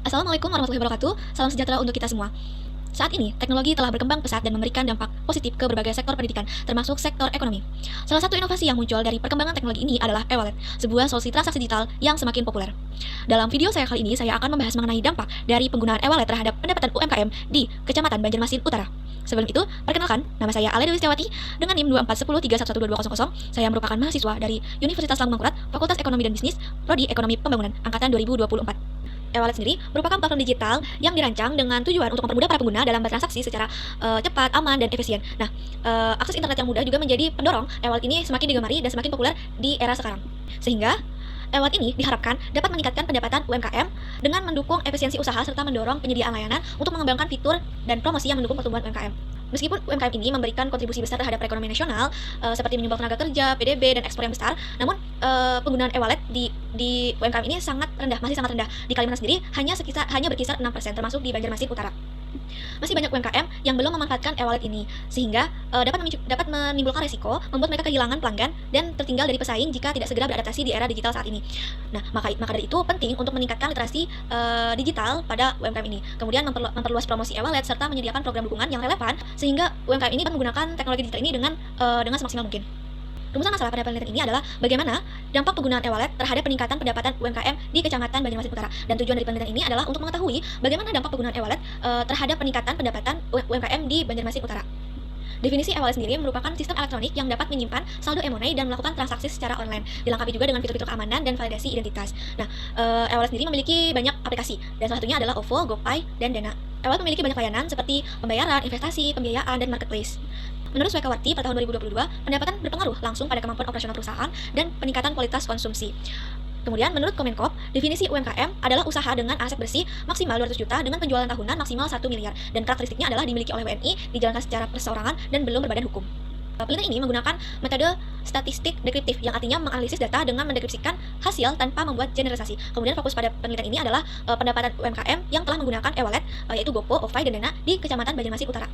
Assalamualaikum warahmatullahi wabarakatuh. Salam sejahtera untuk kita semua. Saat ini, teknologi telah berkembang pesat dan memberikan dampak positif ke berbagai sektor pendidikan, termasuk sektor ekonomi. Salah satu inovasi yang muncul dari perkembangan teknologi ini adalah e-wallet, sebuah solusi transaksi digital yang semakin populer. Dalam video saya kali ini, saya akan membahas mengenai dampak dari penggunaan e-wallet terhadap pendapatan UMKM di Kecamatan Banjarmasin Utara. Sebelum itu, perkenalkan, nama saya Ale Dewi Setiawati dengan NIM 2410311200. Saya merupakan mahasiswa dari Universitas Lambung Mangkurat, Fakultas Ekonomi dan Bisnis, Prodi Ekonomi Pembangunan, Angkatan 2024. E-wallet sendiri merupakan platform digital yang dirancang dengan tujuan untuk mempermudah para pengguna dalam bertransaksi secara cepat, aman, dan efisien. Nah, akses internet yang mudah juga menjadi pendorong e-wallet ini semakin digemari dan semakin populer di era sekarang. Sehingga e-wallet ini diharapkan dapat meningkatkan pendapatan UMKM dengan mendukung efisiensi usaha serta mendorong penyediaan layanan untuk mengembangkan fitur dan promosi yang mendukung pertumbuhan UMKM. Meskipun UMKM ini memberikan kontribusi besar terhadap perekonomian nasional, seperti menyumbang tenaga kerja, PDB, dan ekspor yang besar, namun penggunaan e-wallet di UMKM ini masih sangat rendah. Di Kalimantan sendiri hanya berkisar 6%, termasuk di Banjarmasin Utara. Masih banyak UMKM yang belum memanfaatkan e-wallet ini, sehingga dapat menimbulkan resiko membuat mereka kehilangan pelanggan dan tertinggal dari pesaing jika tidak segera beradaptasi di era digital saat ini. Nah, maka dari itu penting untuk meningkatkan literasi digital pada UMKM ini. Kemudian memperluas promosi e-wallet serta menyediakan program dukungan yang relevan sehingga UMKM ini dapat menggunakan teknologi digital ini dengan semaksimal mungkin. Rumusan masalah pada penelitian ini adalah bagaimana dampak penggunaan e-wallet terhadap peningkatan pendapatan UMKM di Kecamatan Banjarmasin Utara. Dan tujuan dari penelitian ini adalah untuk mengetahui bagaimana dampak penggunaan e-wallet terhadap peningkatan pendapatan UMKM di Banjarmasin Utara. Definisi e-wallet sendiri merupakan sistem elektronik yang dapat menyimpan saldo e-money dan melakukan transaksi secara online, dilengkapi juga dengan fitur-fitur keamanan dan validasi identitas. Nah, e-wallet sendiri memiliki banyak aplikasi, dan salah satunya adalah OVO, GoPay, dan Dana. E-wallet memiliki banyak layanan seperti pembayaran, investasi, pembiayaan, dan marketplace. Menurut Swekawarti, pada tahun 2022, pendapatan berpengaruh langsung pada kemampuan operasional perusahaan dan peningkatan kualitas konsumsi. Kemudian, menurut Kemenkop, definisi UMKM adalah usaha dengan aset bersih maksimal 200 juta dengan penjualan tahunan maksimal 1 miliar, dan karakteristiknya adalah dimiliki oleh WNI, dijalankan secara perseorangan, dan belum berbadan hukum. Penelitian ini menggunakan metode statistik dekriptif, yang artinya menganalisis data dengan mendekripsikan hasil tanpa membuat generalisasi. Kemudian fokus pada penelitian ini adalah pendapatan UMKM yang telah menggunakan e-wallet, yaitu GoPo, OVAY, dan Dana di Kecamatan Banjarmasin Utara.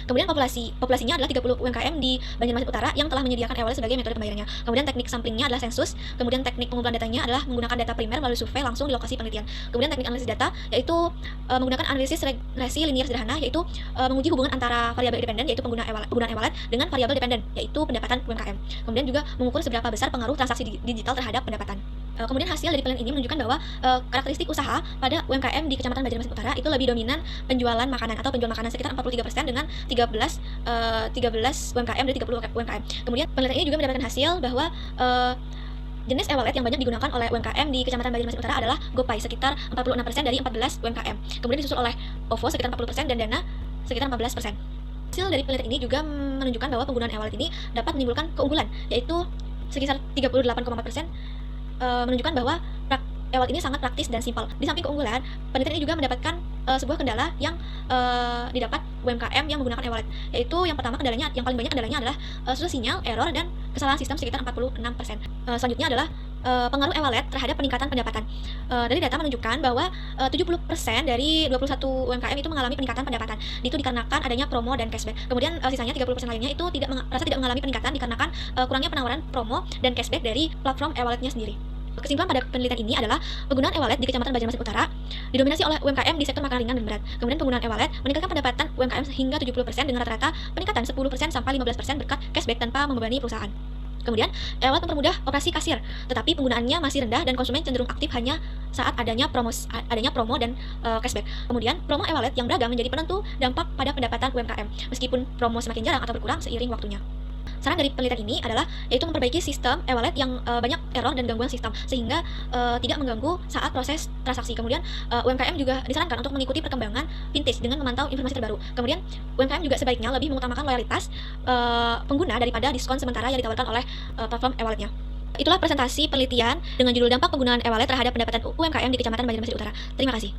Kemudian populasinya adalah 30 UMKM di Banjarmasin Utara yang telah menyediakan e-wallet sebagai metode pembayarannya. Kemudian teknik samplingnya adalah sensus. Kemudian teknik pengumpulan datanya adalah menggunakan data primer melalui survei langsung di lokasi penelitian. Kemudian teknik analisis data yaitu menggunakan analisis regresi linier sederhana, yaitu menguji hubungan antara variabel independen yaitu penggunaan e-wallet dengan variabel dependen yaitu pendapatan UMKM. Kemudian juga mengukur seberapa besar pengaruh transaksi digital terhadap pendapatan. Kemudian hasil dari penelitian ini menunjukkan bahwa karakteristik usaha pada UMKM di Kecamatan Banjarmasin Utara itu lebih dominan penjualan makanan atau penjual makanan sekitar 43% dengan 13 UMKM dari 30 UMKM. Kemudian penelitian ini juga mendapatkan hasil bahwa jenis e-wallet yang banyak digunakan oleh UMKM di Kecamatan Banjarmasin Utara adalah GoPay sekitar 46% dari 14 UMKM. Kemudian disusul oleh OVO sekitar 40% dan Dana sekitar 14%. Hasil dari penelitian ini juga menunjukkan bahwa penggunaan e-wallet ini dapat menimbulkan keunggulan, yaitu sekitar 38,4%, menunjukkan bahwa e-wallet ini sangat praktis dan simpel. Di samping keunggulan, penelitian ini juga mendapatkan sebuah kendala yang didapat UMKM yang menggunakan e-wallet, yaitu yang paling banyak kendalanya adalah susah sinyal, error, dan kesalahan sistem sekitar 46%. Selanjutnya adalah pengaruh e-wallet terhadap peningkatan pendapatan. Dari data menunjukkan bahwa 70% dari 21 UMKM itu mengalami peningkatan pendapatan. Itu dikarenakan adanya promo dan cashback. Kemudian sisanya 30% lainnya itu tidak mengalami peningkatan dikarenakan kurangnya penawaran promo dan cashback dari platform e-walletnya sendiri. Kesimpulan pada penelitian ini adalah penggunaan e-wallet di Kecamatan Banjarmasin Utara didominasi oleh UMKM di sektor makanan ringan dan berat. Kemudian penggunaan e-wallet meningkatkan pendapatan UMKM hingga 70% dengan rata-rata peningkatan 10% sampai 15% berkat cashback tanpa membebani perusahaan. Kemudian, e-wallet mempermudah operasi kasir, tetapi penggunaannya masih rendah dan konsumen cenderung aktif hanya saat adanya promo dan cashback. Kemudian, promo e-wallet yang beragam menjadi penentu dampak pada pendapatan UMKM, meskipun promo semakin jarang atau berkurang seiring waktunya. Saran dari penelitian ini adalah yaitu memperbaiki sistem e-wallet yang banyak error dan gangguan sistem sehingga tidak mengganggu saat proses transaksi. Kemudian UMKM juga disarankan untuk mengikuti perkembangan vintage dengan memantau informasi terbaru. Kemudian UMKM juga sebaiknya lebih mengutamakan loyalitas pengguna daripada diskon sementara yang ditawarkan oleh platform e-walletnya. Itulah presentasi penelitian dengan judul dampak penggunaan e-wallet terhadap pendapatan UMKM di Kecamatan Banjarmasin Utara. Terima kasih.